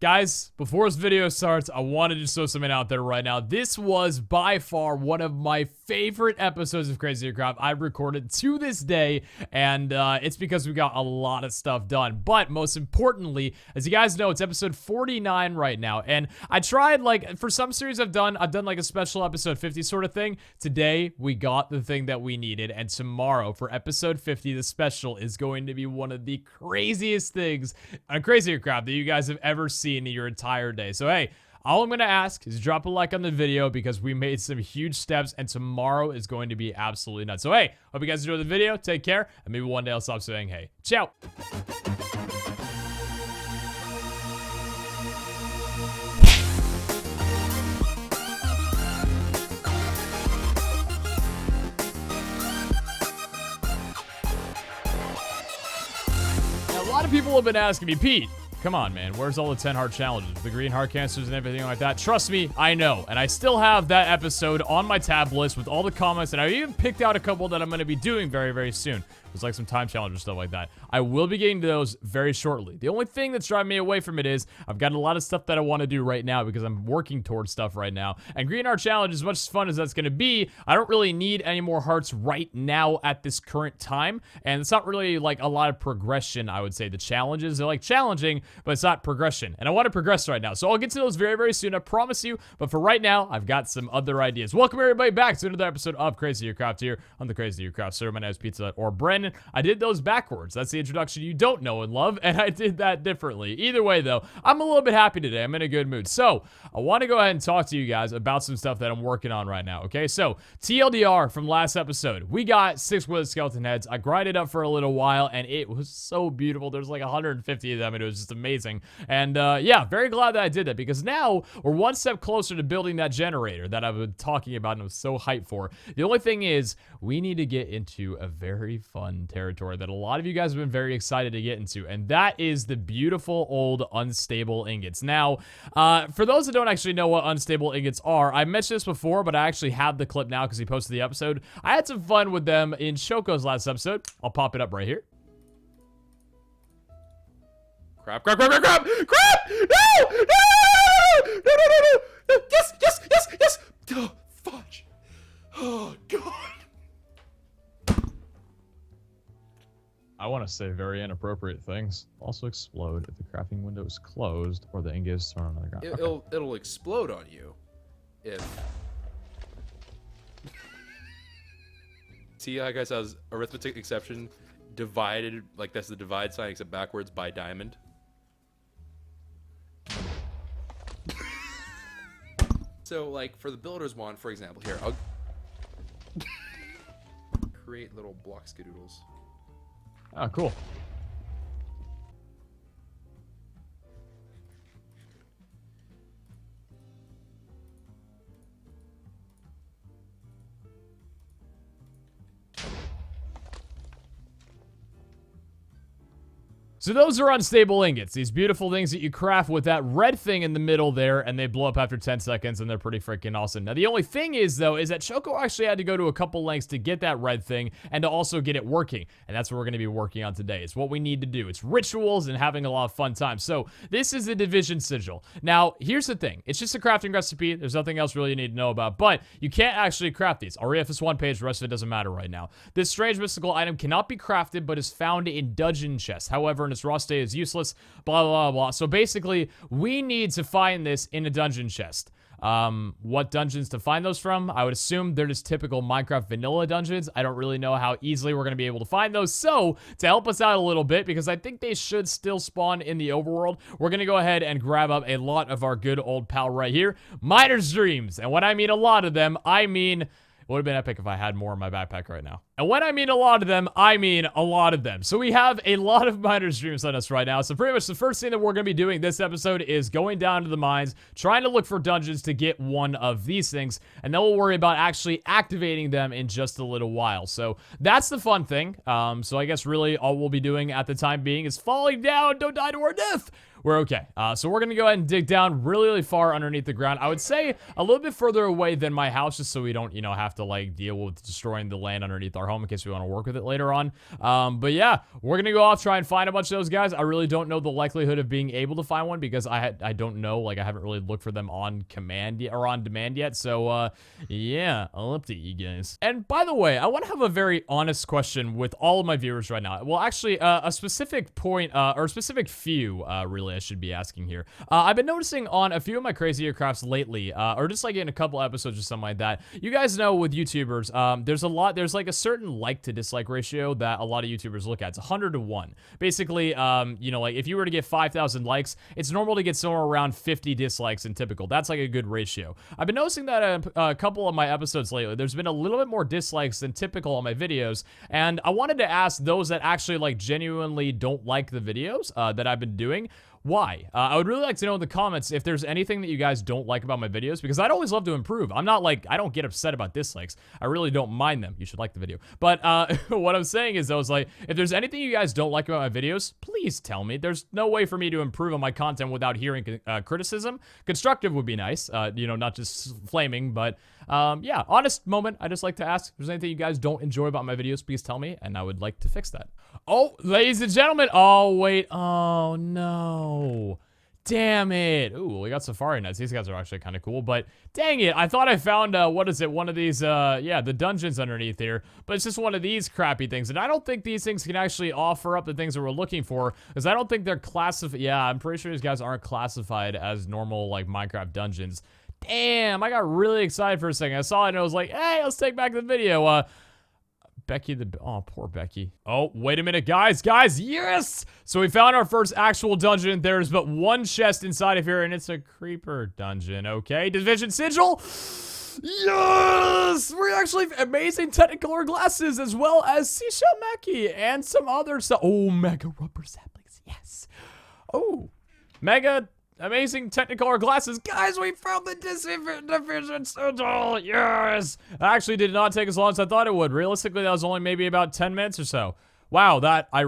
Guys, before this video starts, I wanted to throw something out there right now. This was by far one of my favorite episodes of Crazy Craft I've recorded to this day, and it's because we got a lot of stuff done. But most importantly, as you guys know, it's episode 49 right now, and I tried, like, for some series I've done like a special episode 50 sort of thing. Today, we got the thing that we needed, and tomorrow, for episode 50, the special is going to be one of the craziest things on Crazy Craft that you guys have ever seen in your entire day. So hey, all I'm gonna ask is drop a like on the video because we made some huge steps and tomorrow is going to be absolutely nuts. So hey, hope you guys enjoyed the video. Take care, and maybe one day I'll stop saying hey. Ciao. Now, a lot of people have been asking me, Pete, come on, man. Where's all the 10 heart challenges? The green heart cancers and everything like that? Trust me, I know. And I still have that episode on my tab list with all the comments. And I even picked out a couple that I'm going to be doing very, very soon. It was like some time challenges, stuff like that. I will be getting to those very shortly. The only thing that's driving me away from it is I've got a lot of stuff that I want to do right now because I'm working towards stuff right now. And green heart challenge, as much fun as that's going to be, I don't really need any more hearts right now at this current time. And it's not really like a lot of progression, I would say. The challenges, they're like challenging, but it's not progression. And I want to progress right now. So I'll get to those very, very soon, I promise you. But for right now, I've got some other ideas. Welcome everybody back to another episode of Crazy Craft here on the Crazy Craft server. My name is Pizza or Brennan. I did those backwards. That's the introduction you don't know and love, and I did that differently. Either way, though, I'm a little bit happy today. I'm in a good mood. So I want to go ahead and talk to you guys about some stuff that I'm working on right now, okay? So TLDR from last episode, we got 6 wither skeleton heads. I grinded up for a little while, and it was so beautiful. There's like 150 of them, and it was just amazing. And yeah, very glad that I did that because now we're one step closer to building that generator that I've been talking about and I was so hyped for. The only thing is we need to get into a very fun territory that a lot of you guys have been very excited to get into, and that is the beautiful old unstable ingots. Now, for those that don't actually know what unstable ingots are, I mentioned this before, but I actually have the clip now because he posted the episode. I had some fun with them in Shoko's last episode. I'll pop it up right here. Crap, crap, crap, crap, crap, crap! No! No! No! No! No! No! No! Yes! Yes! Yes! Yes! Oh, fudge! Oh, God! I want to say very inappropriate things. Also explode if the crafting window is closed or the ingot is thrown on the ground. It'll explode on you if. See, like I said, arithmetic exception divided, like that's the divide sign except backwards by diamond. So, like for the builder's wand, for example, here I'll create little block skadoodles. Oh, cool. So those are unstable ingots, these beautiful things that you craft with that red thing in the middle there, and they blow up after 10 seconds, and they're pretty freaking awesome. Now, the only thing is, though, is that Shoko actually had to go to a couple lengths to get that red thing and to also get it working, and that's what we're going to be working on today. It's what we need to do. It's rituals and having a lot of fun time. So this is the division sigil. Now, here's the thing. It's just a crafting recipe. There's nothing else really you need to know about, but you can't actually craft these. I'll read off this one page. The rest of it doesn't matter right now. This strange mystical item cannot be crafted, but is found in dungeon chests. However, in its raw state is useless, blah, blah, blah. So basically, we need to find this in a dungeon chest. What dungeons to find those from? I would assume they're just typical Minecraft vanilla dungeons. I don't really know how easily we're going to be able to find those. So, to help us out a little bit, because I think they should still spawn in the overworld, we're going to go ahead and grab up a lot of our good old pal right here, Miner's Dreams. And when I mean a lot of them, I mean... Would have been epic if I had more in my backpack right now. And when I mean a lot of them, I mean a lot of them. So we have a lot of Miner's Dreams on us right now. So pretty much the first thing that we're going to be doing this episode is going down to the mines, trying to look for dungeons to get one of these things. And then we'll worry about actually activating them in just a little while. So that's the fun thing. So I guess really all we'll be doing at the time being is falling down, don't die to our death. we're okay. So we're gonna go ahead and dig down really, really far underneath the ground. I would say a little bit further away than my house, just so we don't, you know, have to like deal with destroying the land underneath our home in case we want to work with it later on. But yeah, we're gonna go off, try and find a bunch of those guys. I really don't know the likelihood of being able to find one because I don't know, like I haven't really looked for them on command yet, or on demand yet. So yeah, I'll update you guys. And by the way, I want to have a very honest question with all of my viewers right now. Well, actually, a specific point, or a specific few, really, I should be asking here. I've been noticing on a few of my CRAZIER crafts lately, or just like in a couple episodes or something like that. You guys know with YouTubers, there's like a certain like to dislike ratio that a lot of YouTubers look at. It's 100 to 1. Basically, you know, like if you were to get 5,000 likes, it's normal to get somewhere around 50 dislikes in typical. That's like a good ratio. I've been noticing that a couple of my episodes lately, there's been a little bit more dislikes than typical on my videos, and I wanted to ask those that actually like genuinely don't like the videos that I've been doing, why? I would really like to know in the comments if there's anything that you guys don't like about my videos, because I'd always love to improve. I'm not like, I don't get upset about dislikes. I really don't mind them. You should like the video. But what I'm saying is, though, is like, if there's anything you guys don't like about my videos, please tell me. There's no way for me to improve on my content without hearing criticism. Constructive would be nice, you know, not just flaming, but yeah, honest moment. I just like to ask if there's anything you guys don't enjoy about my videos, please tell me, and I would like to fix that. Oh, ladies and gentlemen. Oh, wait. Oh, no. Damn it. Ooh, we got safari nuts. These guys are actually kind of cool, but dang it. I thought I found, what is it? One of these, yeah, the dungeons underneath here, but it's just one of these crappy things. And I don't think these things can actually offer up the things that we're looking for, because I don't think they're classified. Yeah, I'm pretty sure these guys aren't classified as normal, like, Minecraft dungeons. Damn, I got really excited for a second. I saw it and I was like, hey, let's take back the video. Becky oh, poor Becky. Oh, wait a minute, guys, yes! So we found our first actual dungeon. There's but one chest inside of here, and it's a creeper dungeon, okay? Division Sigil? Yes! We're actually amazing Technicolor glasses, as well as seashell Mackie, and some other stuff. Oh, mega rubber saplings, yes. Oh, mega amazing Technicolor glasses. Guys, we found the Division Sigil. Yes! It actually did not take as long as I thought it would. Realistically, that was only maybe about 10 minutes or so. Wow, I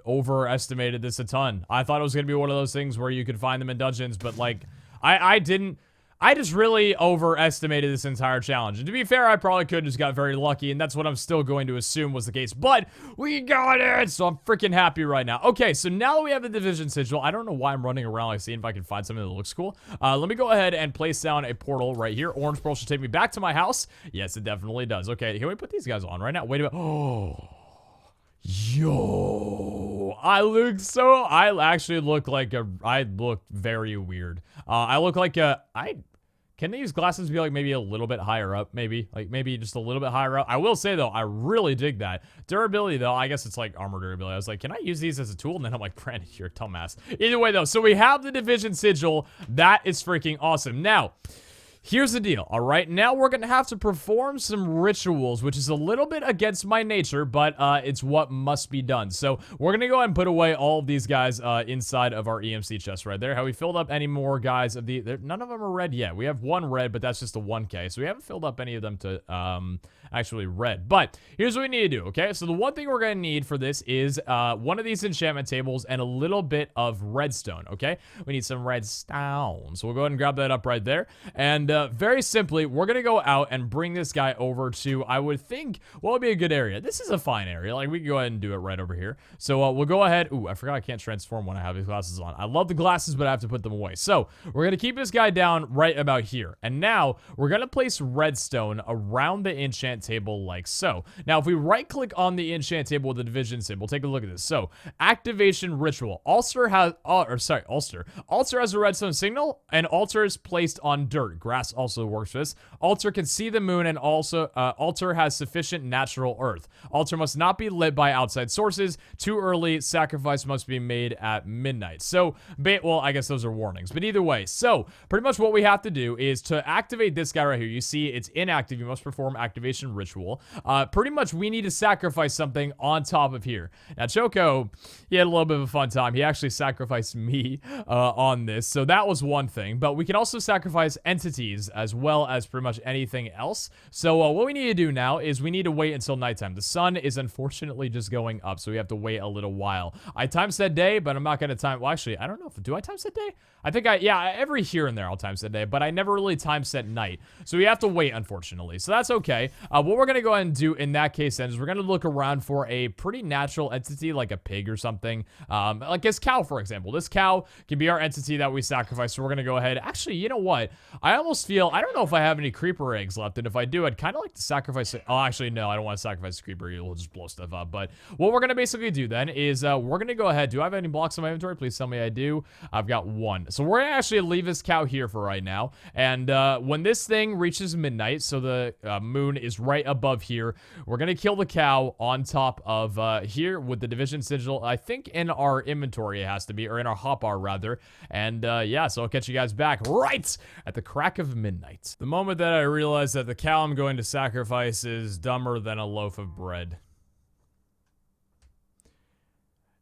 overestimated this a ton. I thought it was going to be one of those things where you could find them in dungeons, but like, I didn't. I just really overestimated this entire challenge. And to be fair, I probably could have just got very lucky, and that's what I'm still going to assume was the case. But we got it! So I'm freaking happy right now. Okay, so now that we have the Division Sigil, I don't know why I'm running around like seeing if I can find something that looks cool. Let me go ahead and place down a portal right here. Orange portal should take me back to my house. Yes, it definitely does. Okay, can we put these guys on right now? Wait a minute. Oh. Yo, I actually look like I look very weird. I look like can these glasses be like maybe a little bit higher up? Maybe just a little bit higher up. I will say though, I really dig that. Durability though, I guess it's like armor durability. I was like, can I use these as a tool? And then I'm like, Brandon, you're a dumbass. Either way though, so we have the Division Sigil. That is freaking awesome. Now, here's the deal, all right? Now we're going to have to perform some rituals, which is a little bit against my nature, but it's what must be done. So we're going to go ahead and put away all of these guys inside of our EMC chest right there. Have we filled up any more guys of none of them are red yet. We have one red, but that's just a 1K. So we haven't filled up any of them to actually red. But here's what we need to do, okay? So the one thing we're going to need for this is one of these enchantment tables and a little bit of redstone, okay? We need some redstone. So we'll go ahead and grab that up right there. And very simply, we're going to go out and bring this guy over to, I would think, what would be a good area? This is a fine area. Like, we can go ahead and do it right over here. So we'll go ahead. Ooh, I forgot I can't transform when I have these glasses on. I love the glasses, but I have to put them away. So we're going to keep this guy down right about here. And now we're going to place redstone around the enchant table like so. Now, if we right-click on the enchant table with the division symbol, take a look at this. So, activation ritual. Altar has a redstone signal, and altar is placed on dirt. Grass also works for this. Altar can see the moon, and also altar has sufficient natural earth. Altar must not be lit by outside sources. Too early, sacrifice must be made at midnight. So, well, I guess those are warnings, but either way. So, pretty much what we have to do is to activate this guy right here. You see it's inactive. You must perform activation ritual. Pretty much we need to sacrifice something on top of here. Now, Choco, he had a little bit of a fun time. He actually sacrificed me on this, so that was one thing. But we can also sacrifice entities entities as well as pretty much anything else. So what we need to do now is we need to wait until nighttime. The sun is unfortunately just going up, so we have to wait a little while. I time set day, but I'm not going to time... Well, actually, I don't know. Do I time set day? I think yeah, every here and there I'll time set day, but I never really time set night. So we have to wait, unfortunately. So that's okay. What we're going to go ahead and do in that case then is we're going to look around for a pretty natural entity like a pig or something. Like this cow, for example. This cow can be our entity that we sacrifice. So we're going to go ahead. Actually, you know what? I almost feel... I don't know if I have any creeper eggs left, and if I do, I'd kind of like to sacrifice it. Oh, actually, no. I don't want to sacrifice the creeper. It'll just blow stuff up. But what we're going to basically do then is we're going to go ahead. Do I have any blocks in my inventory? Please tell me I do. I've got 1. So we're going to actually leave this cow here for right now. And when this thing reaches midnight, so the moon is right above here, we're going to kill the cow on top of here with the division sigil. I think in our inventory it has to be, or in our hotbar rather. And yeah, so I'll catch you guys back right at the crack of midnight. The moment that I realize that the cow I'm going to sacrifice is dumber than a loaf of bread.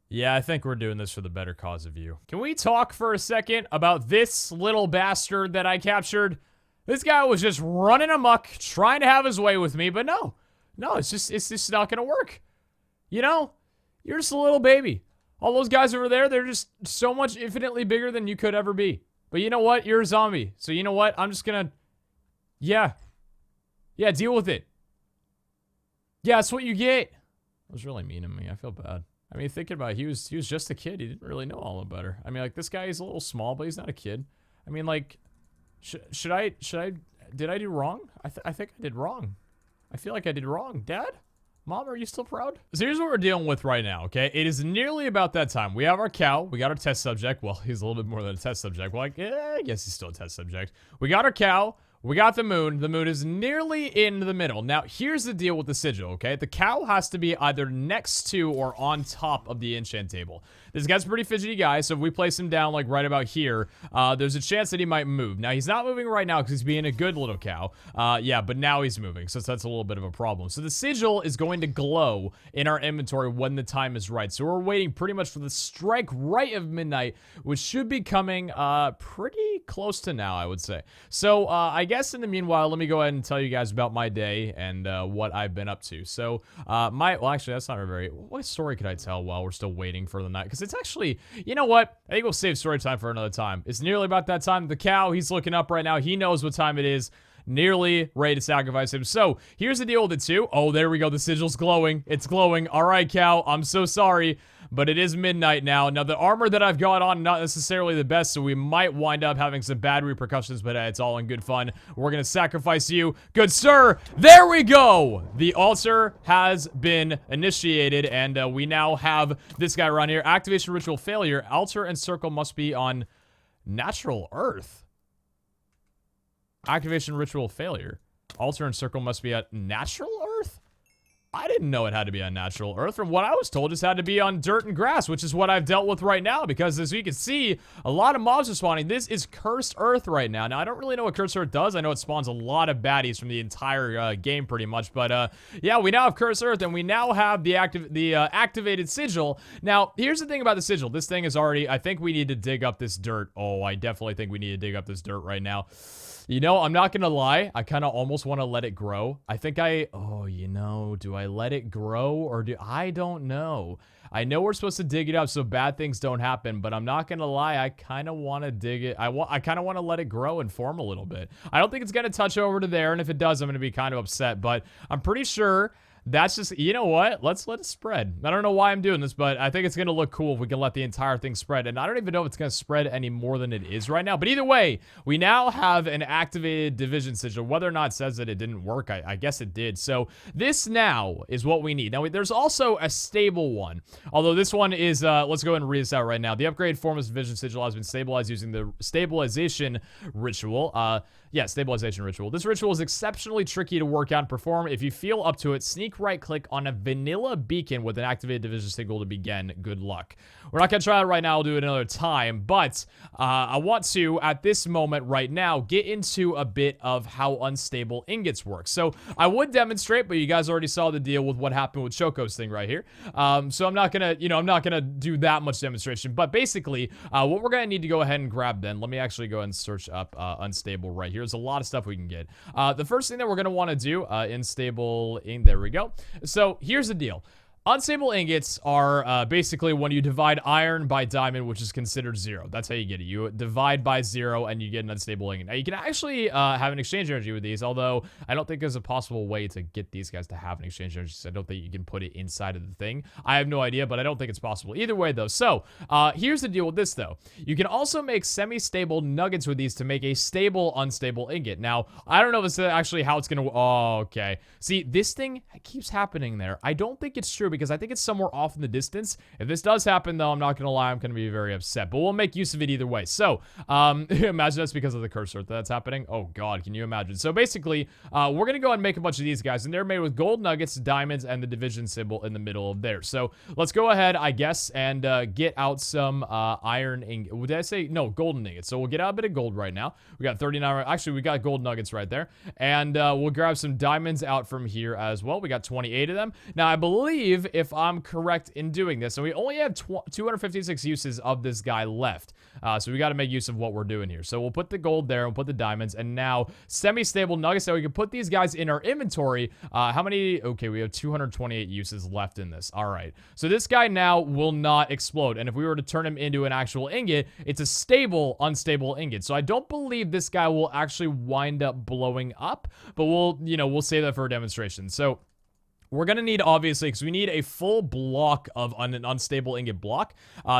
Yeah, I think we're doing this for the better cause of you. Can we talk for a second about this little bastard that I captured? This guy was just running amok, trying to have his way with me, but no. No, it's just not gonna work. You know? You're just a little baby. All those guys over there, they're just so much infinitely bigger than you could ever be. But you know what? You're a zombie. So you know what? I'm just gonna... Yeah. Yeah, deal with it. Yeah, that's what you get. That was really mean of me. I feel bad. I mean, thinking about it, he was just a kid. He didn't really know all about her. I mean, like, this guy is a little small, but he's not a kid. I mean, like, did I do wrong? I think I did wrong. I feel like I did wrong. Dad? Mom, are you still proud? So here's what we're dealing with right now, okay? It is nearly about that time. We have our cow. We got our test subject. Well, he's a little bit more than a test subject. Well, like, I guess he's still a test subject. We got our cow. We got the moon. The moon is nearly in the middle. Now, here's the deal with the sigil, okay? The cow has to be either next to or on top of the enchant table. This guy's a pretty fidgety guy, so if we place him down, like, right about here, there's a chance that he might move. Now, he's not moving right now because he's being a good little cow. Yeah, but now he's moving, so that's a little bit of a problem. So the sigil is going to glow in our inventory when the time is right. So we're waiting pretty much for the strike right of midnight, which should be coming pretty close to now, I would say. So, I guess in the meanwhile, let me go ahead and tell you guys about my day and what I've been up to. So, well, actually, that's not a very... What story could I tell while we're still waiting for the night? Because it's actually... You know what? I think we'll save story time for another time. It's nearly about that time. The cow, he's looking up right now. He knows what time it is. Nearly ready to sacrifice him. So, here's the deal with it too. Oh, there we go. The sigil's glowing. It's glowing. All right, cow. I'm so sorry, but it is midnight now. Now, the armor that I've got on, not necessarily the best, so we might wind up having some bad repercussions, but it's all in good fun. We're going to sacrifice you. Good sir. There we go. The altar has been initiated, and we now have this guy around here. Activation ritual failure. Altar and circle must be on natural earth. Activation ritual failure. Altar and circle must be at natural earth? I didn't know it had to be on natural earth. From what I was told, it had to be on dirt and grass, which is what I've dealt with right now, because as you can see, a lot of mobs are spawning. This is cursed earth right now. Now, I don't really know what cursed earth does. I know it spawns a lot of baddies from the entire game pretty much, but yeah, we now have cursed earth, and we now have the activated sigil. Now, here's the thing about the sigil. This thing is already... I think we need to dig up this dirt. Oh, I definitely think we need to dig up this dirt right now. You know, I'm not gonna lie. I kind of almost want to let it grow. I think oh, you know, do I let it grow or I don't know. I know we're supposed to dig it up so bad things don't happen, but I'm not gonna lie. I kind of want to dig it. I kind of want to let it grow and form a little bit. I don't think it's gonna touch over to there, and if it does, I'm gonna be kind of upset, but I'm pretty sure... That's just, you know what? Let's let it spread. I don't know why I'm doing this, but I think it's going to look cool if we can let the entire thing spread. And I don't even know if it's going to spread any more than it is right now. But either way, we now have an activated division sigil. Whether or not it says that it didn't work, I guess it did. So this now is what we need. Now, there's also a stable one. Although this one is, let's go ahead and read this out right now. The upgraded form of division sigil has been stabilized using the stabilization ritual. Yeah, stabilization ritual. This ritual is exceptionally tricky to work out and perform. If you feel up to it, sneak sneak right click on a vanilla beacon with an activated division signal to begin. Good luck. We're not going to try that right now. I'll do it another time, but I want to, at this moment right now, get into a bit of how unstable ingots work. So I would demonstrate, but you guys already saw the deal with what happened with Choco's thing right here. So I'm not going to, I'm not going to do that much demonstration, but basically what we're going to need to go ahead and grab then, let me actually go ahead and search up unstable right here. There's a lot of stuff we can get. The first thing that we're going to want to do, there we go. So here's the deal. Unstable ingots are basically when you divide iron by diamond, which is considered 0. That's how you get it. You divide by 0 and you get an unstable ingot. Now, you can actually have an exchange energy with these, although I don't think there's a possible way to get these guys to have an exchange energy. So I don't think you can put it inside of the thing. I have no idea, but I don't think it's possible. Either way, though. So here's the deal with this, though. You can also make semi-stable nuggets with these to make a stable, unstable ingot. Now, I don't know if it's actually how it's going to... Oh, okay. See, this thing keeps happening there. I don't think it's true, because I think it's somewhere off in the distance. If this does happen, though, I'm not gonna lie, I'm gonna be very upset, but we'll make use of it either way. So imagine that's because of the cursor that's happening. Oh god, can you imagine? So basically we're gonna go ahead and make a bunch of these guys, and they're made with gold nuggets, diamonds, and the division symbol in the middle of there. So let's go ahead, I guess, and get out some iron ingot. Did I say no? Golden ingots. So we'll get out a bit of gold right now. We got 39. Actually, we got gold nuggets right there, and we'll grab some diamonds out from here as well. We got 28 of them. Now I believe, if I'm correct in doing this, and we only have 256 uses of this guy left, so we got to make use of what we're doing here. So we'll put the gold there, we'll put the diamonds, and now semi-stable nuggets, so we can put these guys in our inventory. How many? Okay, we have 228 uses left in this. All right, so this guy now will not explode, and if we were to turn him into an actual ingot, it's a stable, unstable ingot. So I don't believe this guy will actually wind up blowing up, but we'll save that for a demonstration. So we're going to need, obviously, because we need a full block of an unstable ingot block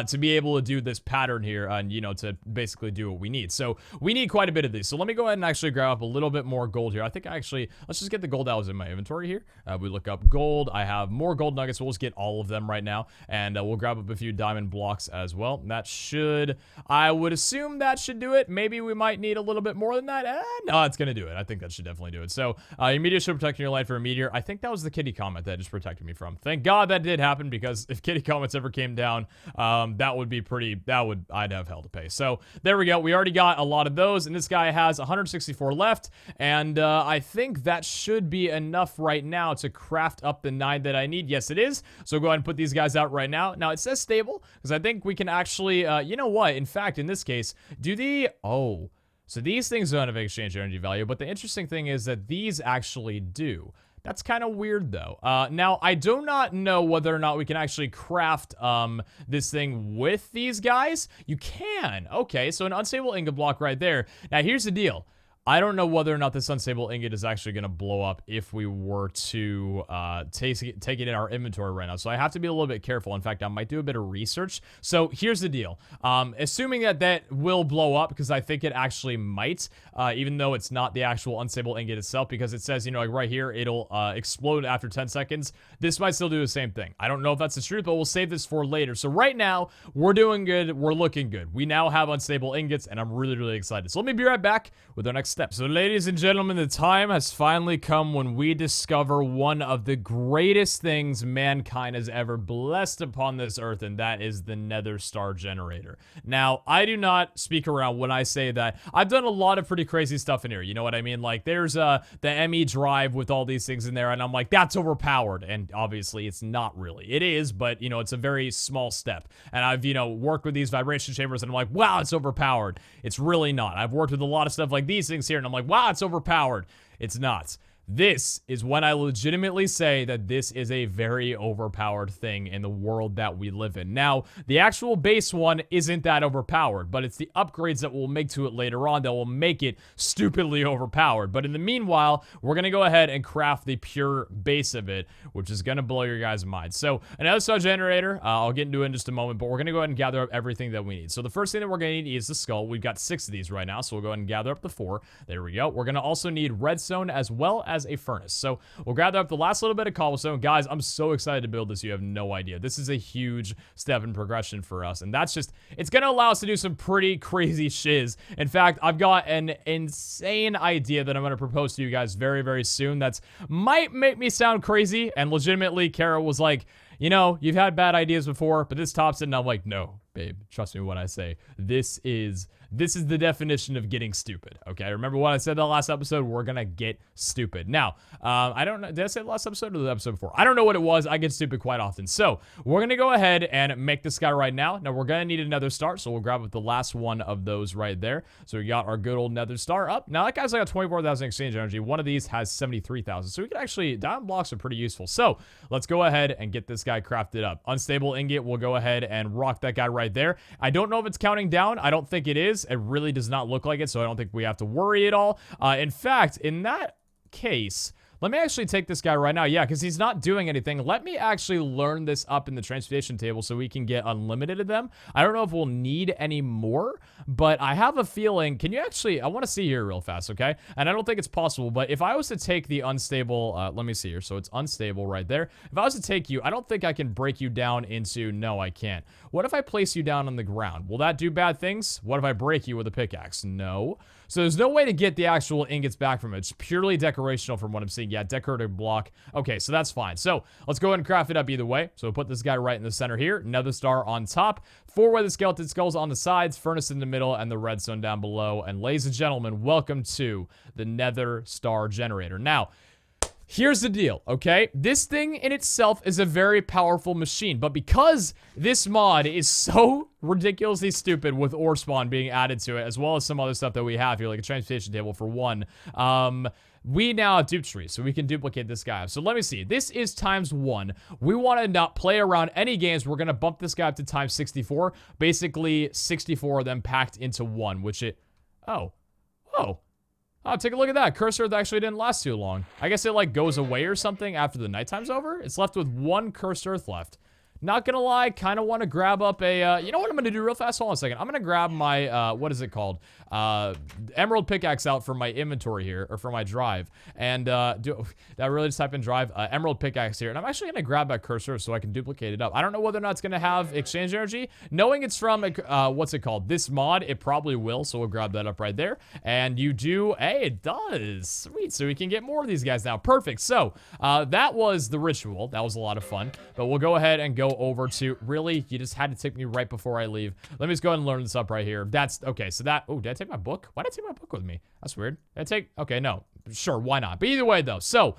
to be able to do this pattern here and, to basically do what we need. So we need quite a bit of these. So let me go ahead and actually grab up a little bit more gold here. I think let's just get the gold that was in my inventory here. We look up gold. I have more gold nuggets. We'll just get all of them right now. And we'll grab up a few diamond blocks as well. That should, I would assume that should do it. Maybe we might need a little bit more than that. No, it's going to do it. I think that should definitely do it. So your meteor should protect your life for a meteor. I think that was the kitty comet that just protected me from. Thank God that did happen, because if kitty comets ever came down, that would be I'd have hell to pay. So there we go. We already got a lot of those, and this guy has 164 left, and I think that should be enough right now to craft up the 9 that I need. Yes, it is. So go ahead and put these guys out right now. Now it says stable, because I think we can actually, you know what? In fact, in this case, so these things don't have exchange energy value, but the interesting thing is that these actually do. That's kind of weird, though. Now, I do not know whether or not we can actually craft this thing with these guys. You can. Okay, so an unstable ingot block right there. Now, here's the deal. I don't know whether or not this unstable ingot is actually going to blow up if we were to take it in our inventory right now. So I have to be a little bit careful. In fact, I might do a bit of research. So here's the deal. Assuming that will blow up, because I think it actually might, even though it's not the actual unstable ingot itself, because it says, like right here, it'll explode after 10 seconds. This might still do the same thing. I don't know if that's the truth, but we'll save this for later. So right now, we're doing good. We're looking good. We now have unstable ingots, and I'm really, really excited. So let me be right back with our next step. So ladies and gentlemen, the time has finally come when we discover one of the greatest things mankind has ever blessed upon this earth, and that is the Nether Star Generator. Now, I do not speak around when I say that. I've done a lot of pretty crazy stuff in here, you know what I mean? Like, there's the ME drive with all these things in there, and I'm like, that's overpowered, and obviously it's not really. It is, but, it's a very small step, and I've, worked with these vibration chambers, and I'm like, wow, it's overpowered. It's really not. I've worked with a lot of stuff like these things here, and I'm like, wow, it's overpowered. It's not. This is when I legitimately say that this is a very overpowered thing in the world that we live in. Now, the actual base one isn't that overpowered, but it's the upgrades that we'll make to it later on that will make it stupidly overpowered. But in the meanwhile, we're going to go ahead and craft the pure base of it, which is going to blow your guys' minds. So, another star generator, I'll get into it in just a moment, but we're going to go ahead and gather up everything that we need. So, the first thing that we're going to need is the skull. We've got 6 of these right now, so we'll go ahead and gather up the 4. There we go. We're going to also need redstone as well as a furnace. So we'll gather up the last little bit of cobblestone. Guys, I'm so excited to build this. You have no idea. This is a huge step in progression for us. And that's just, it's going to allow us to do some pretty crazy shiz. In fact, I've got an insane idea that I'm going to propose to you guys very, very soon. That's might make me sound crazy. And legitimately, Kara was like, you know, you've had bad ideas before, but this tops it. And I'm like, no, babe, trust me when I say this is the definition of getting stupid. Okay, remember what I said the last episode? We're gonna get stupid. Now, I don't know. Did I say the last episode or the episode before? I don't know what it was. I get stupid quite often. So we're gonna go ahead and make this guy right now. Now we're gonna need another star, so we'll grab up the last one of those right there. So we got our good old nether star up. Now that guy's like 24,000 exchange energy. One of these has 73,000. So we can actually, diamond blocks are pretty useful. So let's go ahead and get this guy crafted up. Unstable ingot, we'll go ahead and rock that guy right there. I don't know if it's counting down. I don't think it is. It really does not look like it, so I don't think we have to worry at all. In fact, in that case, let me actually take this guy right now. Yeah, because he's not doing anything. Let me actually learn this up in the transportation table so we can get unlimited of them. I don't know if we'll need any more, but I have a feeling. Can you actually, I want to see here real fast, okay? And I don't think it's possible, but if I was to take the unstable, let me see here. So it's unstable right there. If I was to take you, I don't think I can break you down into, no, I can't. What if I place you down on the ground? Will that do bad things? What if I break you with a pickaxe? No. So there's no way to get the actual ingots back from it. It's purely decorational from what I'm seeing. Yeah, decorative block. Okay, so that's fine. So let's go ahead and craft it up either way. So we'll put this guy right in the center here. Another star on top. 4 weather skeleton skulls on the sides. Furnace in the middle and the redstone down below. And ladies and gentlemen, welcome to the nether star generator. Now, here's the deal, okay? This thing in itself is a very powerful machine, but because this mod is so ridiculously stupid with ore spawn being added to it, as well as some other stuff that we have here, like a transportation table for one, we now have dupe trees, so we can duplicate this guy. So let me see. This is times 1. We want to not play around any games. We're going to bump this guy up to times 64. Basically, 64 of them packed into 1, which it... Oh, take a look at that. Cursor actually didn't last too long. I guess it like goes away or something after the nighttime's over. It's left with 1 cursed earth left. Not gonna lie, kind of want to grab up a, you know what I'm gonna do real fast? Hold on a second. I'm gonna grab my, what is it called? Emerald pickaxe out for my inventory here, or for my drive. And, did I really just type in drive? Emerald pickaxe here. And I'm actually gonna grab that cursor so I can duplicate it up. I don't know whether or not it's gonna have exchange energy. Knowing it's from, what's it called? This mod, it probably will, so we'll grab that up right there. And you do, hey, it does. Sweet, so we can get more of these guys now. Perfect. So, that was the ritual. That was a lot of fun. But we'll go ahead and go over to, really, you just had to take me right before I leave. Let me just go ahead and learn this up right here. That's okay. So that, oh, did I take my book? Why did I take my book with me? That's weird. Did I take, okay, no, sure, why not? But either way though, so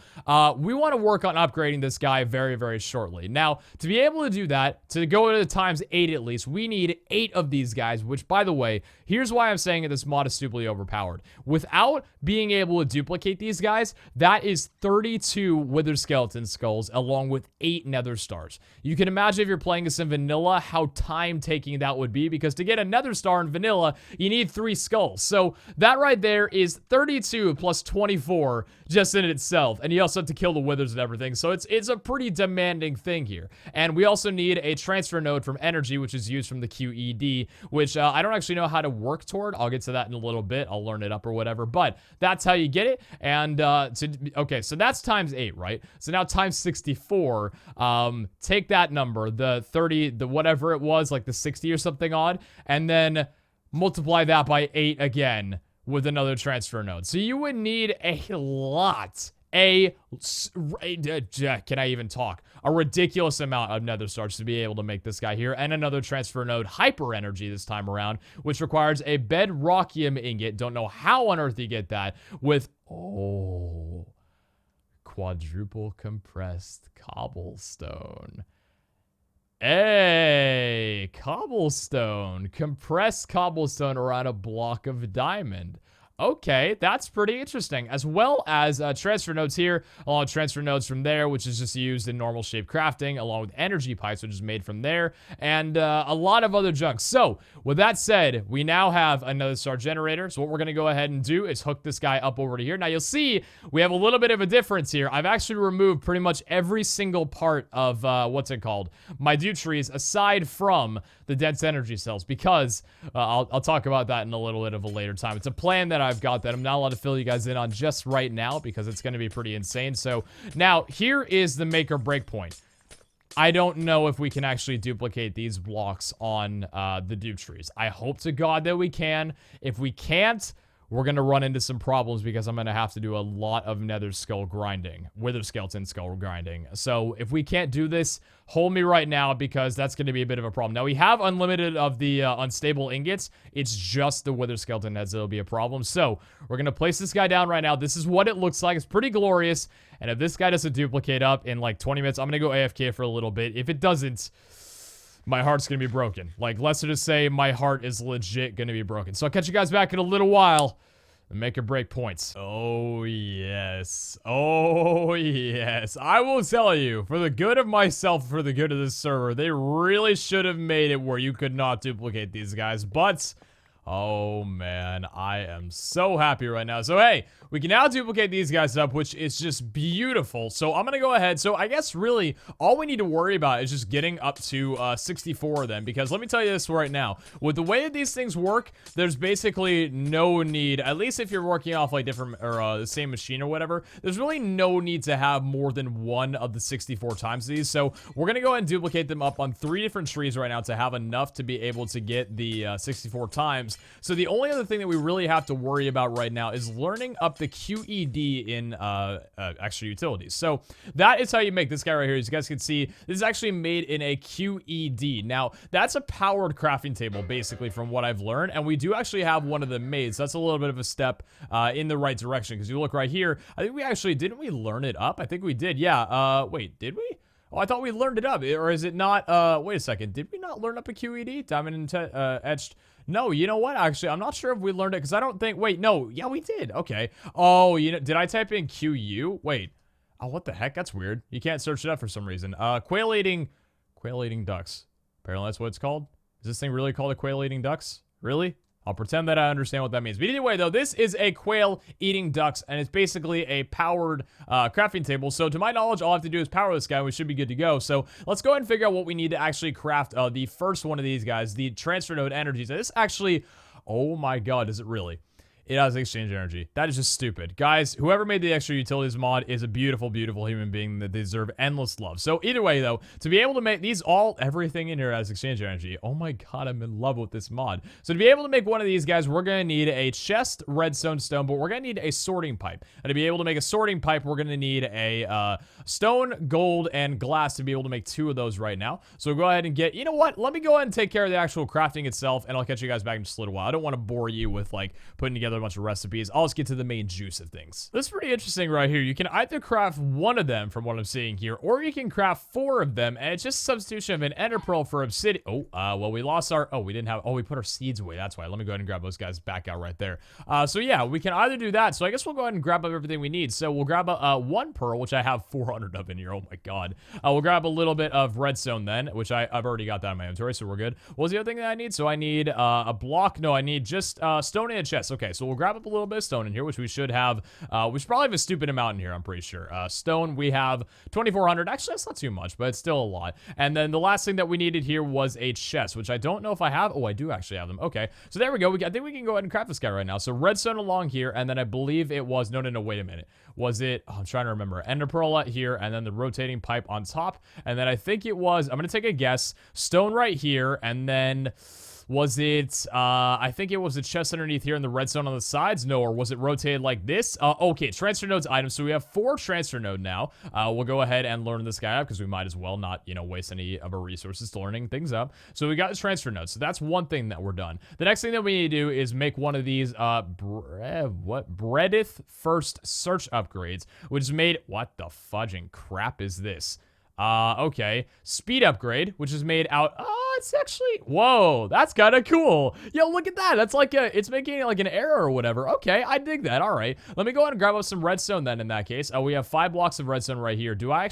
we want to work on upgrading this guy very, very shortly. Now, to be able to do that, to go to times 8 at least, we need 8 of these guys, which by the way, here's why I'm saying that this mod is stupidly overpowered. Without being able to duplicate these guys, that is 32 wither skeleton skulls along with 8 nether stars. You can imagine if you're playing this in vanilla, how time-taking that would be, because to get a nether star in vanilla, you need 3 skulls. So that right there is 32 plus 24 just in itself, and you also have to kill the withers and everything, so it's a pretty demanding thing here. And we also need a transfer node from energy, which is used from the QED, which I don't actually know how to work toward. I'll get to that in a little bit. I'll learn it up or whatever, but that's how you get it. And okay, so that's times 8, right? So now times 64, take that number, the 30, the whatever it was, like the 60 or something odd, and then multiply that by 8 again with another transfer node. So you would need a lot, can I even talk? A ridiculous amount of nether stars to be able to make this guy here, and another transfer node, hyper energy this time around, which requires a bedrockium ingot. Don't know how on earth you get that with, oh, quadruple compressed cobblestone. Hey, cobblestone. Compressed cobblestone around a block of diamond. Okay, that's pretty interesting. As well as transfer nodes here, along with transfer nodes from there, which is just used in normal shape crafting, along with energy pipes, which is made from there, and a lot of other junk. So, with that said, we now have another star generator. So what we're going to go ahead and do is hook this guy up over to here. Now, you'll see we have a little bit of a difference here. I've actually removed pretty much every single part of, what's it called? My dupe trees, aside from the dense energy cells, because I'll talk about that in a little bit of a later time. It's a plan that I've got that I'm not allowed to fill you guys in on just right now because it's going to be pretty insane. So now here is the make or break point. I don't know if we can actually duplicate these blocks on the dupe trees. I hope to God that we can. If we can't, we're going to run into some problems because I'm going to have to do a lot of nether skull grinding. Wither skeleton skull grinding. So if we can't do this, hold me right now because that's going to be a bit of a problem. Now we have unlimited of the unstable ingots. It's just the wither skeleton heads that'll be a problem. So we're going to place this guy down right now. This is what it looks like. It's pretty glorious. And if this guy doesn't duplicate up in like 20 minutes, I'm going to go AFK for a little bit. If it doesn't, my heart's going to be broken. Like, let's just say my heart is legit going to be broken. So I'll catch you guys back in a little while and make or break points. Oh, yes. Oh, yes. I will tell you, for the good of myself, for the good of this server, they really should have made it where you could not duplicate these guys. But oh, man, I am so happy right now. So, hey, we can now duplicate these guys up, which is just beautiful. So, I'm going to go ahead. So, I guess, really, all we need to worry about is just getting up to 64 of them. Because let me tell you this right now. With the way that these things work, there's basically no need, at least if you're working off, like, different, or the same machine or whatever, there's really no need to have more than one of the 64 times these. So, we're going to go ahead and duplicate them up on 3 different trees right now to have enough to be able to get the 64 times. So the only other thing that we really have to worry about right now is learning up the QED in extra utilities. So that is how you make this guy right here. As you guys can see, this is actually made in a QED. Now, that's a powered crafting table, basically, from what I've learned. And we do actually have one of them made. So that's a little bit of a step in the right direction. Because you look right here, I think we actually, didn't we learn it up? I think we did. Yeah. Wait, did we? Oh, I thought we learned it up. Or is it not? Wait a second. Did we not learn up a QED? Diamond and etched. No, you know what? Actually, I'm not sure if we learned it because I don't think. Wait, no. Yeah, we did. Okay. Oh, you know, did I type in QU? Wait. Oh, what the heck? That's weird. You can't search it up for some reason. Quail eating ducks. Apparently that's what it's called. Is this thing really called a quail eating ducks? Really? I'll pretend that I understand what that means. But either way, though, this is a quail eating ducks, and it's basically a powered crafting table. So to my knowledge, all I have to do is power this guy, and we should be good to go. So let's go ahead and figure out what we need to actually craft the first one of these guys, the transfer node energies. So this actually, oh my god, is it really? It has exchange energy. That is just stupid. Guys, whoever made the extra utilities mod is a beautiful, beautiful human being that deserve endless love. So either way, though, to be able to make these everything in here has exchange energy. Oh my god, I'm in love with this mod. So to be able to make one of these guys, we're going to need a chest, redstone, stone, but we're going to need a sorting pipe. And to be able to make a sorting pipe, we're going to need a stone, gold, and glass to be able to make 2 of those right now. So we'll go ahead and get, you know what? Let me go ahead and take care of the actual crafting itself, and I'll catch you guys back in just a little while. I don't want to bore you with, like, putting together a bunch of recipes. I'll just get to the main juice of things. This is pretty interesting right here. You can either craft 1 of them from what I'm seeing here, or you can craft 4 of them, and it's just a substitution of an ender pearl for obsidian. Oh, well, we lost our, we didn't have, we put our seeds away. That's why. Let me go ahead and grab those guys back out right there. So yeah, we can either do that. So I guess we'll go ahead and grab up everything we need. So we'll grab 1 pearl, which I have 400 of in here. Oh my god. We'll grab a little bit of redstone then, which I've already got that in my inventory, so we're good. What was the other thing that I need? So I need a block. No, I need just stone and a chest. Okay, so we'll grab up a little bit of stone in here, which we should have. We should probably have a stupid amount in here, I'm pretty sure. Stone, we have 2,400. Actually, that's not too much, but it's still a lot. And then the last thing that we needed here was a chest, which I don't know if I have. Oh, I do actually have them. Okay, so there we go. I think we can go ahead and craft this guy right now. So redstone along here, and then I believe it was, no, wait a minute. Was it, I'm trying to remember. Ender pearl here, and then the rotating pipe on top. And then I think it was, I'm going to take a guess, stone right here, and then was it, I think it was the chest underneath here and the redstone on the sides? No, or was it rotated like this? Okay, transfer nodes items. So we have 4 transfer node now. We'll go ahead and learn this guy up because we might as well not, you know, waste any of our resources to learning things up. So we got this transfer node. So that's one thing that we're done. The next thing that we need to do is make one of these, Breadith first search upgrades, which is made, what the fudging crap is this? Okay. Speed upgrade, which is made out, it's actually, whoa, that's kind of cool. Yo, look at that. That's like it's making like an arrow or whatever. Okay, I dig that. All right. Let me go ahead and grab up some redstone then in that case. We have 5 blocks of redstone right here. Do I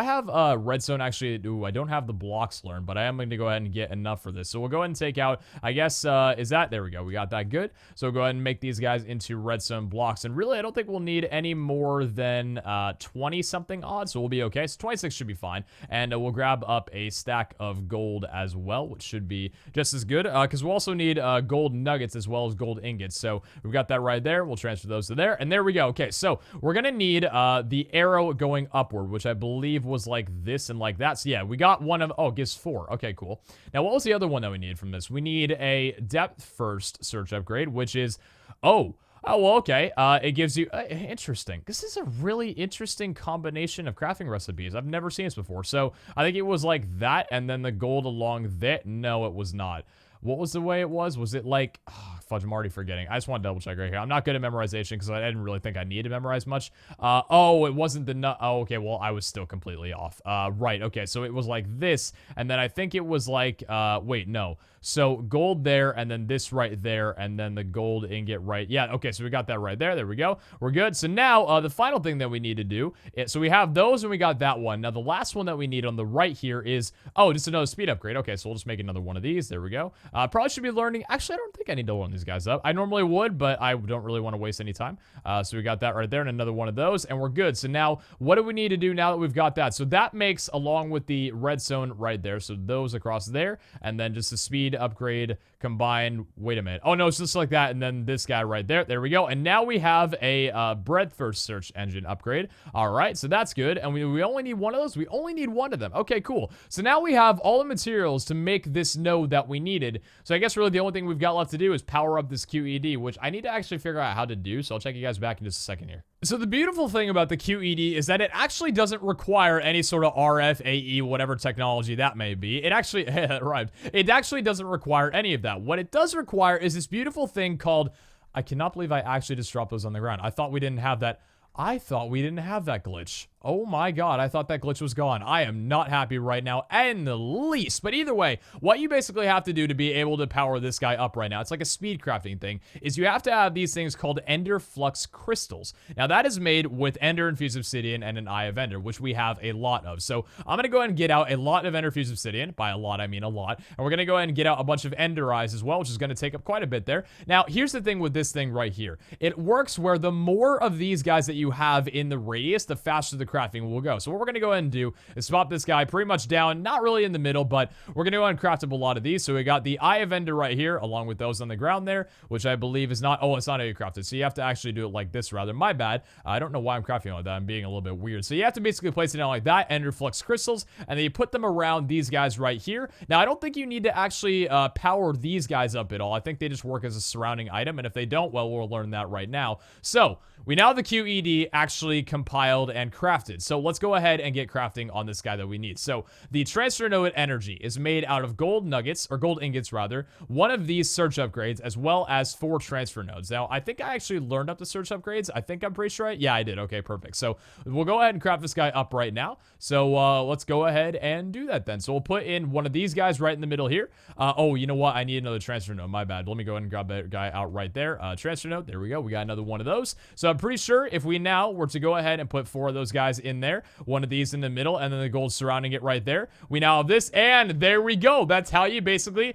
have redstone actually? Ooh, I don't have the blocks learned, but I am going to go ahead and get enough for this. So we'll go ahead and take out, I guess, is that, there we go. We got that good. So we'll go ahead and make these guys into redstone blocks. And really, I don't think we'll need any more than 20 something odd. So we'll be okay. So 26 should be fine. And we'll grab up a stack of gold as well, which should be just as good, because we'll also need gold nuggets as well as gold ingots. So we've got that right there. We'll transfer those to there, and there we go. Okay, so we're gonna need the arrow going upward, which I believe was like this and like that. So yeah, we got one of, oh, it gives 4. Okay, cool. Now, what was the other one that we needed from this? We need a depth first search upgrade, which is, oh, well, okay. It gives you, interesting. This is a really interesting combination of crafting recipes. I've never seen this before. So I think it was like that and then the gold along that. No, it was not. What was the way it was? Was it like, oh, fudge, I'm already forgetting. I just want to double check right here. I'm not good at memorization because I didn't really think I needed to memorize much. Oh, it wasn't the nut. Oh, okay. Well, I was still completely off. Right. Okay. So it was like this. And then I think it was like, wait, no. So gold there, and then this right there, and then the gold ingot right. Yeah, okay, so we got that right there. There we go. We're good. So now, the final thing that we need to do, so we have those, and we got that one. Now, the last one that we need on the right here is, oh, just another speed upgrade. Okay, so we'll just make another one of these. There we go. Probably should be learning. Actually, I don't think I need to learn these guys up. I normally would, but I don't really want to waste any time. So we got that right there, and another one of those, and we're good. So now, what do we need to do now that we've got that? So that makes, along with the redstone right there, so those across there, and then just the speed upgrade combined. Wait a minute. Oh, no, it's just like that. And then this guy right there. There we go. And now we have a bread first search engine upgrade. All right, so that's good. And we only need one of those. We only need one of them. Okay, cool. So now we have all the materials to make this node that we needed. So I guess really the only thing we've got left to do is power up this QED, which I need to actually figure out how to do. So I'll check you guys back in just a second here. So the beautiful thing about the QED is that it actually doesn't require any sort of RF, AE, whatever technology that may be. It actually, that rhymed. It actually doesn't require any of that. What it does require is this beautiful thing called, I cannot believe I actually just dropped those on the ground. I thought we didn't have that. I thought we didn't have that glitch. Oh my god, I thought that glitch was gone. I am not happy right now in the least. But either way, what you basically have to do to be able to power this guy up right now, it's like a speed crafting thing, is you have to have these things called Ender Flux Crystals. Now that is made with Ender Infused Obsidian and an Eye of Ender, which we have a lot of. So I'm going to go ahead and get out a lot of Ender Infused Obsidian. By a lot, I mean a lot. And we're going to go ahead and get out a bunch of Ender Eyes as well, which is going to take up quite a bit there. Now, here's the thing with this thing right here. It works where the more of these guys that you have in the radius, the faster the crafting will go. So what we're going to go ahead and do is swap this guy pretty much down, not really in the middle, but we're going to go ahead and craft up a lot of these. So we got the Eye of Ender right here, along with those on the ground there, which I believe is not, oh, it's not how you craft it. So you have to actually do it like this rather. My bad. I don't know why I'm crafting like that. I'm being a little bit weird. So you have to basically place it down like that, Ender Flux Crystals, and then you put them around these guys right here. Now, I don't think you need to actually power these guys up at all. I think they just work as a surrounding item, and if they don't, well, we'll learn that right now. So we now have the QED actually compiled and crafted. So let's go ahead and get crafting on this guy that we need. So the transfer node energy is made out of gold nuggets, or gold ingots rather, one of these search upgrades, as well as 4 transfer nodes. Now, I think I actually learned up the search upgrades. I think I'm pretty sure yeah, I did. Okay, perfect. So we'll go ahead and craft this guy up right now. So let's go ahead and do that then. So we'll put in one of these guys right in the middle here. Oh, you know what? I need another transfer node. My bad. Let me go ahead and grab that guy out right there. Transfer node. There we go. We got another one of those. So I'm pretty sure if we now were to go ahead and put 4 of those guys in there, one of these in the middle, and then the gold surrounding it right there, we now have this, and there we go. That's how you basically...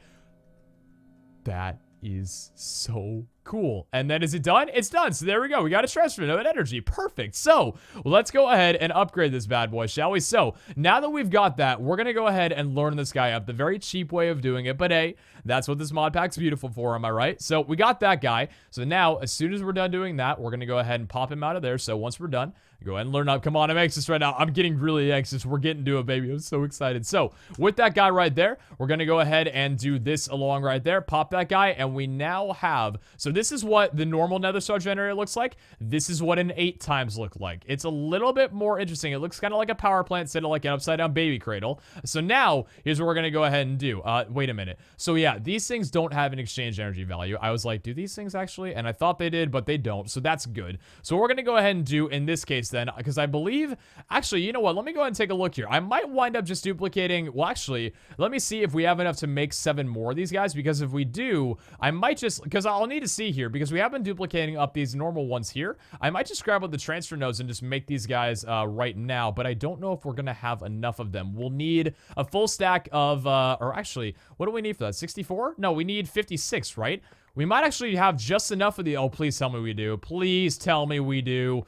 That is so cool. And then is it done? It's done. So there we go. We got a transfer node energy. Perfect. So let's go ahead and upgrade this bad boy, shall we? So now that we've got that, we're going to go ahead and learn this guy up. The very cheap way of doing it. But hey, that's what this mod pack's beautiful for. Am I right? So we got that guy. So now, as soon as we're done doing that, we're going to go ahead and pop him out of there. So once we're done, go ahead and learn up. Come on, I'm anxious right now. I'm getting really anxious. We're getting to it, baby. I'm so excited. So with that guy right there, we're going to go ahead and do this along right there. Pop that guy. And we now have, so this is what the normal nether star generator looks like. This is what an 8 times look like. It's a little bit more interesting. It looks kind of like a power plant instead of like an upside down baby cradle. So now here's what we're going to go ahead and do. Wait a minute. So yeah, these things don't have an exchange energy value. I was like, do these things actually? And I thought they did, but they don't. So that's good. So what we're going to go ahead and do in this case then, because I believe, actually, you know what? Let me go ahead and take a look here. I might wind up just duplicating, well, actually, let me see if we have enough to make 7 more of these guys, because if we do, I might just, because I'll need to see here, because we have been duplicating up these normal ones here. I might just grab out the transfer nodes and just make these guys right now, but I don't know if we're going to have enough of them. We'll need a full stack of, or actually, what do we need for that? 64? No, we need 56, right? We might actually have just enough of the, oh, please tell me we do. Please tell me we do.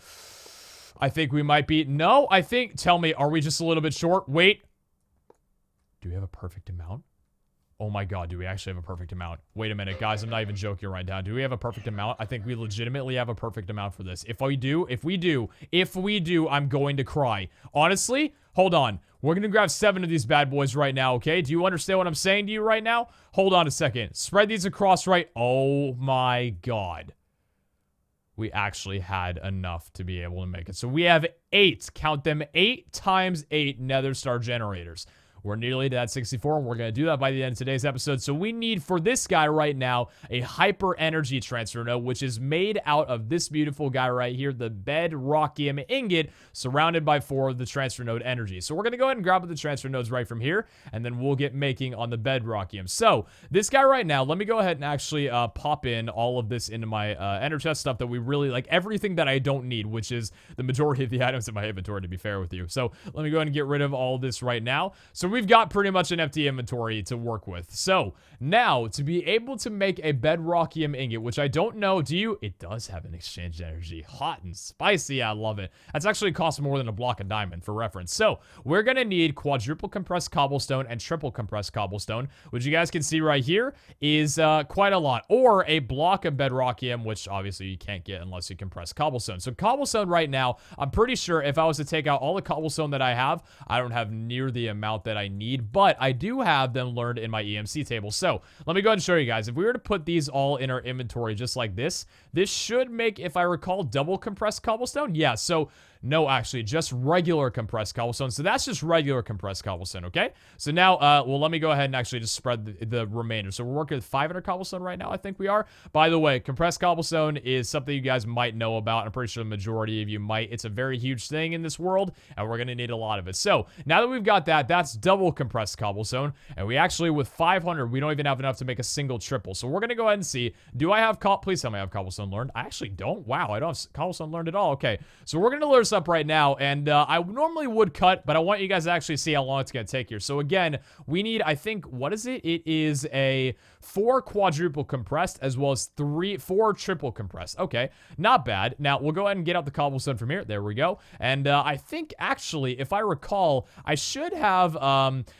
I think we might be, no, I think, tell me, are we just a little bit short? Wait. Do we have a perfect amount? Oh my god, do we actually have a perfect amount? Wait a minute, guys, I'm not even joking right now. Do we have a perfect amount? I think we legitimately have a perfect amount for this. If we do, I'm going to cry. Honestly, hold on. We're going to grab 7 of these bad boys right now, okay? Do you understand what I'm saying to you right now? Hold on a second. Spread these across right. Oh my god. We actually had enough to be able to make it. So we have 8, count them, 8 times 8 nether star generators. We're nearly to that 64, and we're going to do that by the end of today's episode. So we need, for this guy right now, a hyper energy transfer node, which is made out of this beautiful guy right here, the bedrockium ingot, surrounded by 4 of the transfer node energy. So we're going to go ahead and grab the transfer nodes right from here, and then we'll get making on the bedrockium. So this guy right now, let me go ahead and actually pop in all of this into my ender chest stuff that we really like, everything that I don't need, which is the majority of the items in my inventory, to be fair with you. So let me go ahead and get rid of all of this right now. So we've got pretty much an empty inventory to work with. So now, to be able to make a bedrockium ingot, which I don't know, it does have an exchange energy. Hot and spicy, I love it. That's actually cost more than a block of diamond, for reference. So we're gonna need quadruple compressed cobblestone and triple compressed cobblestone, which you guys can see right here is quite a lot. Or a block of bedrockium, which obviously you can't get unless you compress cobblestone. So cobblestone right now, I'm pretty sure if I was to take out all the cobblestone that I don't have near the amount that I need, but I do have them learned in my EMC table. So let me go ahead and show you guys. If we were to put these all in our inventory just like this should make, if I recall, double compressed cobblestone. Yeah, so no, actually, just regular compressed cobblestone. So that's just regular compressed cobblestone, okay? So now, well, let me go ahead and actually just spread the remainder. So we're working with 500 cobblestone right now, I think we are. By the way, compressed cobblestone is something you guys might know about. I'm pretty sure the majority of you might. It's a very huge thing in this world, and we're going to need a lot of it. So now that we've got that, that's double compressed cobblestone. And we actually, with 500, we don't even have enough to make a single triple. So we're going to go ahead and see. Do I have, please tell me I have cobblestone learned. I actually don't. Wow, I don't have cobblestone learned at all. Okay, so we're going to learn this up right now, and I normally would cut, but I want you guys to actually see how long it's going to take here. So again, we need, I think, what is it? It is a 4 quadruple compressed as well as 4 triple compressed. Okay, not bad. Now, we'll go ahead and get out the cobblestone from here. There we go. And I think, actually, if I recall, I should have,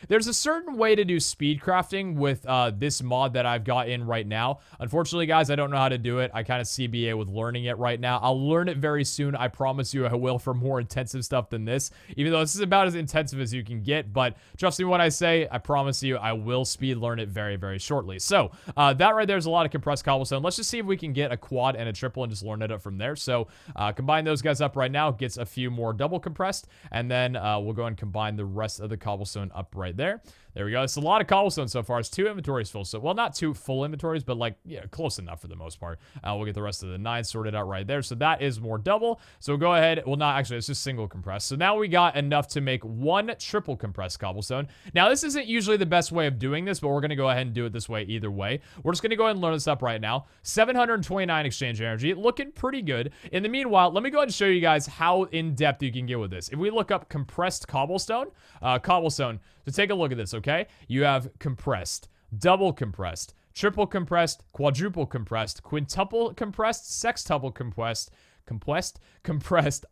there's a certain way to do speed crafting with this mod that I've got in right now. Unfortunately, guys, I don't know how to do it. I kind of CBA with learning it right now. I'll learn it very soon. I promise you I will, for more intensive stuff than this, even though this is about as intensive as you can get. But trust me when I say, I promise you I will speed learn it very, very shortly. So that right there is a lot of compressed cobblestone. Let's just see if we can get a quad and a triple and just learn it up from there. So combine those guys up right now, gets a few more double compressed, and then we'll go and combine the rest of the cobblestone up right there. There we go. It's a lot of cobblestone so far. It's 2 inventories full. So, well, not 2 full inventories, but like, yeah, close enough for the most part. We'll get the rest of the 9 sorted out right there. So that is more double. So we'll go ahead. Well, not actually, it's just single compressed. So now we got enough to make 1 triple compressed cobblestone. Now, this isn't usually the best way of doing this, but we're going to go ahead and do it this way either way. We're just going to go ahead and learn this up right now. 729 exchange energy. Looking pretty good. In the meanwhile, let me go ahead and show you guys how in-depth you can get with this. If we look up compressed cobblestone, so take a look at this, okay? You have compressed, double compressed, triple compressed, quadruple compressed, quintuple compressed, sextuple compressed,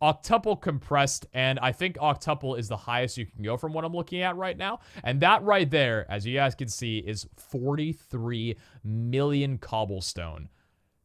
octuple compressed, and I think octuple is the highest you can go from what I'm looking at right now. And that right there, as you guys can see, is 43 million cobblestone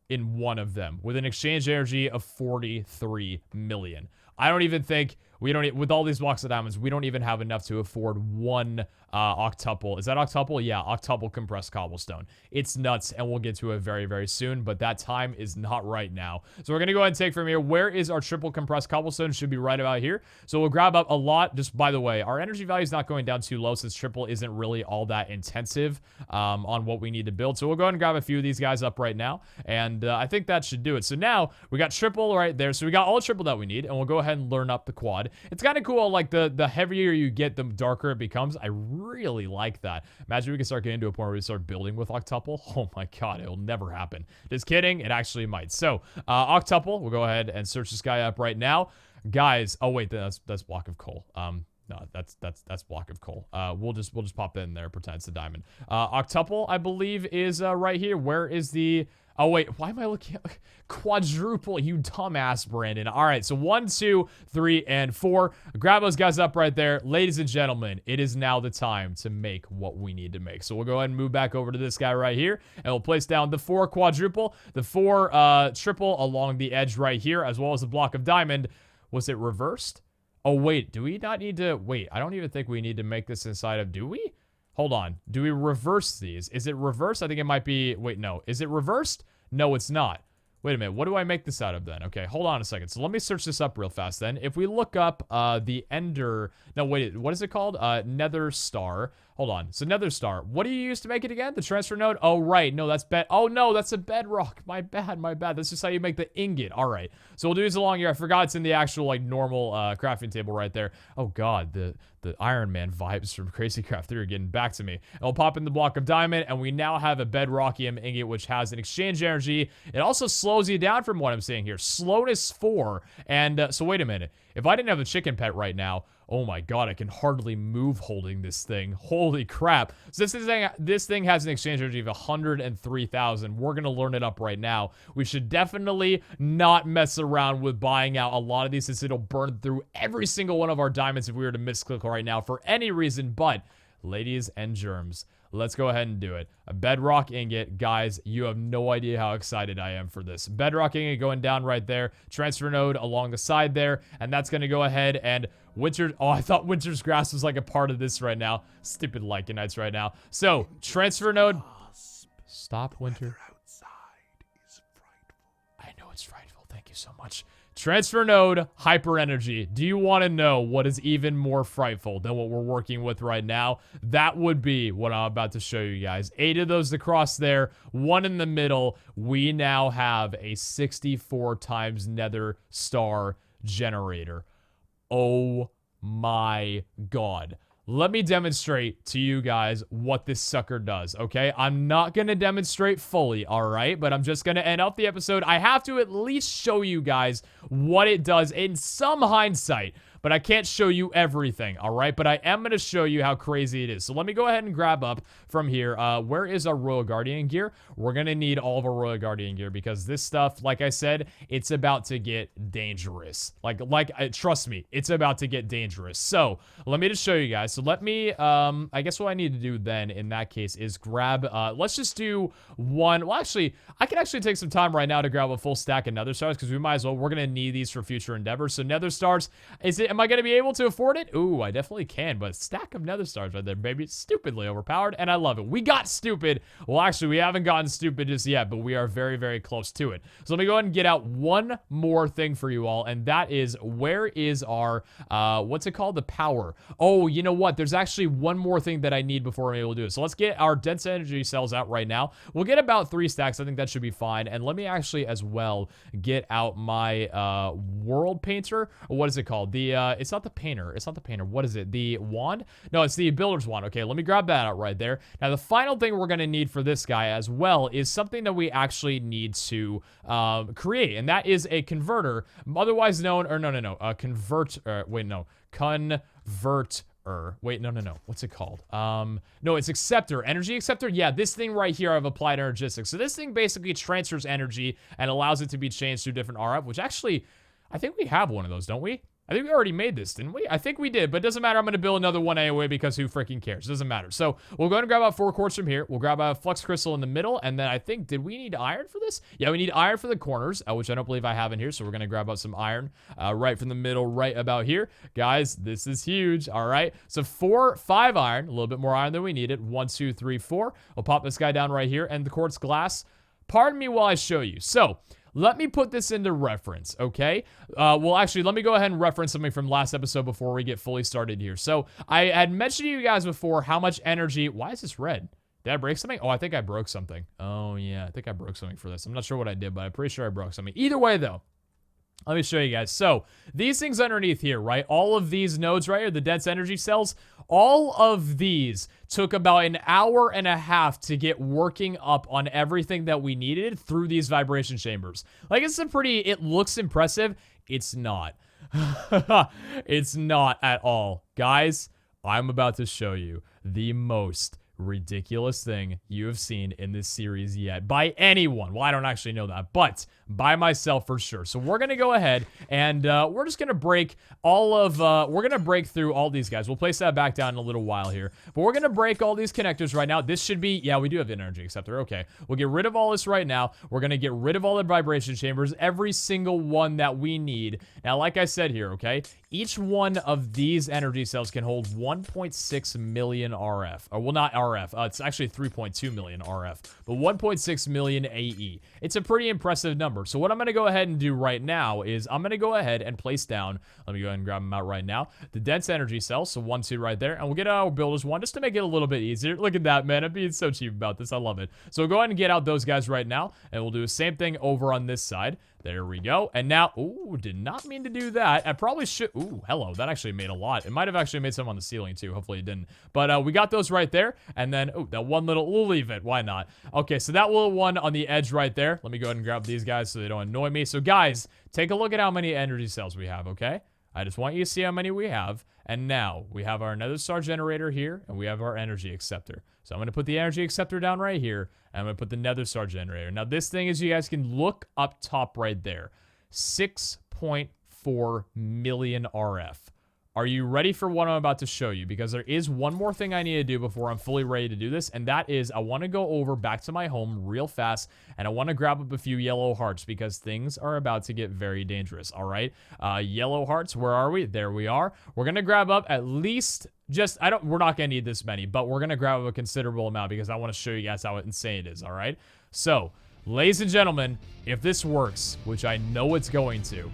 in one of them, with an exchange energy of 43 million. I don't even think, with all these blocks of diamonds, we don't even have enough to afford 1 octuple. Is that octuple? Yeah, octuple compressed cobblestone. It's nuts, and we'll get to it very, very soon, but that time is not right now. So we're going to go ahead and take from here. Where is our triple compressed cobblestone? Should be right about here. So we'll grab up a lot. Just by the way, our energy value is not going down too low, since triple isn't really all that intensive on what we need to build. So we'll go ahead and grab a few of these guys up right now, and I think that should do it. So now we got triple right there. So we got all the triple that we need, and we'll go ahead and learn up the quad. It's kind of cool, like the heavier you get, the darker it becomes. I really like that. Imagine we can start getting to a point where we start building with octuple. Oh my god, it'll never happen. Just kidding, it actually might. So octuple, we'll go ahead and search this guy up right now, guys. Oh wait, that's block of coal. No, that's block of coal. We'll just pop that in there, pretend it's a diamond. Octuple, I believe, is right here. Where is the Oh, wait. Why am I looking at quadruple? You dumbass, Brandon. All right. So 1, 2, 3, and 4. Grab those guys up right there. Ladies and gentlemen, it is now the time to make what we need to make. So we'll go ahead and move back over to this guy right here. And we'll place down the 4 quadruple, the 4 triple along the edge right here, as well as the block of diamond. Was it reversed? Oh, wait. Do we not need to... Wait, I don't even think we need to make this inside of... Do we? Hold on. Do we reverse these? Is it reversed? I think it might be... Wait, no. Is it reversed? No, it's not. Wait a minute. What do I make this out of then? Okay, hold on a second. So let me search this up real fast then. If we look up the Ender... No, wait. What is it called? Nether Star. Hold on. So Nether Star. What do you use to make it again? The transfer node? Oh, right. No, that's bed... Oh, no, that's a bedrock. My bad, my bad. That's just how you make the ingot. All right. So we'll do this along here. I forgot it's in the actual, like, normal crafting table right there. Oh, God. The Iron Man vibes from Crazy Craft 3 are getting back to me. And we'll pop in the block of diamond, and we now have a bedrockium ingot, which has an exchange energy. It also slows you down from what I'm seeing here. Slowness 4. And so wait a minute. If I didn't have a chicken pet right now, oh my God, I can hardly move holding this thing. Holy crap. So this thing has an exchange energy of 103,000. We're going to learn it up right now. We should definitely not mess around with buying out a lot of these, since it'll burn through every single one of our diamonds if we were to misclick right now for any reason. But, ladies and germs, let's go ahead and do it. A bedrock ingot. Guys, you have no idea how excited I am for this. Bedrock ingot going down right there. Transfer node along the side there. And that's going to go ahead and winter... Oh, I thought winter's grass was like a part of this right now. Stupid Lycanites right now. So, transfer node... Stop, winter. I know it's frightful. Thank you so much. Transfer node, hyper energy. Do you want to know what is even more frightful than what we're working with right now? That would be what I'm about to show you guys. 8 of those across there, 1 in the middle. We now have a 64 times nether star generator. Oh my God. Let me demonstrate to you guys what this sucker does, okay? I'm not going to demonstrate fully, all right? But I'm just going to end off the episode. I have to at least show you guys what it does in some hindsight. But I can't show you everything, all right? But I am going to show you how crazy it is. So let me go ahead and grab up from here. Where is our Royal Guardian gear? We're going to need all of our Royal Guardian gear because this stuff, like I said, it's about to get dangerous. Trust me, it's about to get dangerous. So let me just show you guys. So let me, I guess what I need to do then in that case is grab, let's just do one. Well, actually, I can actually take some time right now to grab a full stack of Nether Stars because we might as well. We're going to need these for future endeavors. So Nether Stars, am I going to be able to afford it? Ooh, I definitely can, but stack of Nether Stars right there, baby. It's stupidly overpowered, and I love it. We got stupid. Well, actually, we haven't gotten stupid just yet, but we are very, very close to it. So let me go ahead and get out one more thing for you all, and that is, where is our, what's it called? The power. Oh, you know what? There's actually one more thing that I need before I'm able to do it. So let's get our dense energy cells out right now. We'll get about 3 stacks. I think that should be fine. And let me actually as well get out my world painter. Or what is it called? The it's not the painter. It's not the painter. What is it? The wand? No, it's the builder's wand. Okay, let me grab that out right there. Now, the final thing we're going to need for this guy as well is something that we actually need to create, and that is a converter, otherwise known, or no, converter. Wait, no. What's it called? No, it's acceptor. Energy acceptor? Yeah, this thing right here, I've applied energistics. So this thing basically transfers energy and allows it to be changed to a different RF, which actually, I think we have one of those, don't we? I think we already made this, didn't we? I think we did, but it doesn't matter. I'm going to build another one anyway because who freaking cares? It doesn't matter. So we'll go ahead and grab out 4 quartz from here. We'll grab a flux crystal in the middle, and then I think, did we need iron for this? Yeah, we need iron for the corners, which I don't believe I have in here, so we're going to grab out some iron right from the middle, right about here. Guys, this is huge, all right? So 5 iron, a little bit more iron than we needed. 1, 2, 3, 4. We'll pop this guy down right here, and the quartz glass. Pardon me while I show you. So let me put this into reference, okay? Well, actually, let me go ahead and reference something from last episode before we get fully started here. So, I had mentioned to you guys before how much energy... Why is this red? Did I break something? Oh, I think I broke something. Oh, yeah, I think I broke something for this. I'm not sure what I did, but I'm pretty sure I broke something. Either way, though, let me show you guys. So, these things underneath here, right? All of these nodes right here, the dense energy cells, all of these took about an hour and a half to get working up on everything that we needed through these vibration chambers. Like, it looks impressive. It's not. It's not at all. Guys, I'm about to show you the most ridiculous thing you have seen in this series yet by anyone. Well, I don't actually know that, but by myself for sure. So we're going to go ahead and we're just going to break all of, we're going to break through all these guys. We'll place that back down in a little while here, but we're going to break all these connectors right now. This should be, yeah, we do have an energy acceptor. Okay. We'll get rid of all this right now. We're going to get rid of all the vibration chambers, every single one that we need. Now, like I said here, okay, each one of these energy cells can hold 1.6 million RF. Or, well, not RF. It's actually 3.2 million RF, but 1.6 million AE. It's a pretty impressive number. So what I'm going to go ahead and do right now is I'm going to go ahead and place down, let me go ahead and grab them out right now, the dense energy cells. So 1, 2 right there. And we'll get our builders 1 just to make it a little bit easier. Look at that, man. I'm being so cheap about this. I love it. So we'll go ahead and get out those guys right now. And we'll do the same thing over on this side. There we go. And now, ooh, did not mean to do that. I probably should, ooh, hello. That actually made a lot. It might have actually made some on the ceiling too. Hopefully it didn't. But we got those right there. And then, ooh, that one little, we'll leave it. Why not? Okay, so that little one on the edge right there. Let me go ahead and grab these guys so they don't annoy me. So guys, take a look at how many energy cells we have, okay? I just want you to see how many we have. And now we have our nether star generator here, and we have our energy acceptor. So I'm going to put the energy acceptor down right here, and I'm going to put the nether star generator. Now this thing, as you guys can look up top right there, 6.4 million RF. Are you ready for what I'm about to show you? Because there is one more thing I need to do before I'm fully ready to do this, and that is I want to go over back to my home real fast, and I want to grab up a few yellow hearts because things are about to get very dangerous, all right? Yellow hearts, where are we? There we are. We're going to grab up at least we're not going to need this many, but we're going to grab up a considerable amount because I want to show you guys how insane it is, all right? So, ladies and gentlemen, if this works, which I know it's going to,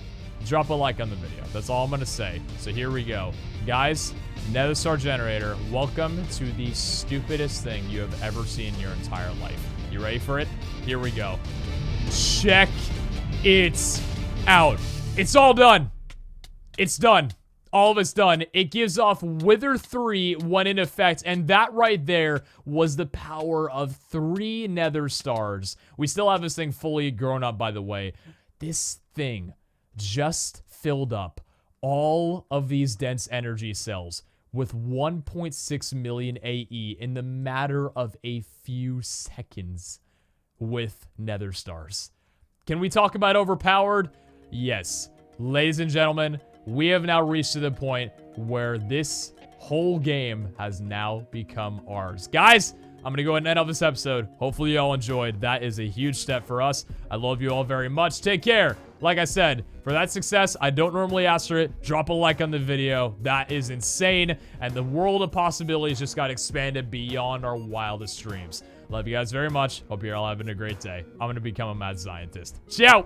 drop a like on the video. That's all I'm going to say. So here we go. Guys, nether star generator, welcome to the stupidest thing you have ever seen in your entire life. You ready for it? Here we go. Check it out. It's all done. It's done. All of it's done. It gives off Wither 3 when in effect, and that right there was the power of 3 nether stars. We still have this thing fully grown up, by the way. This thing just filled up all of these dense energy cells with 1.6 million AE in the matter of a few seconds with nether stars. Can we talk about overpowered? Yes. Ladies and gentlemen, we have now reached to the point where this whole game has now become ours. Guys, I'm going to go ahead and end off this episode. Hopefully you all enjoyed. That is a huge step for us. I love you all very much. Take care. Like I said, for that success, I don't normally ask for it. Drop a like on the video. That is insane. And the world of possibilities just got expanded beyond our wildest dreams. Love you guys very much. Hope you're all having a great day. I'm going to become a mad scientist. Ciao.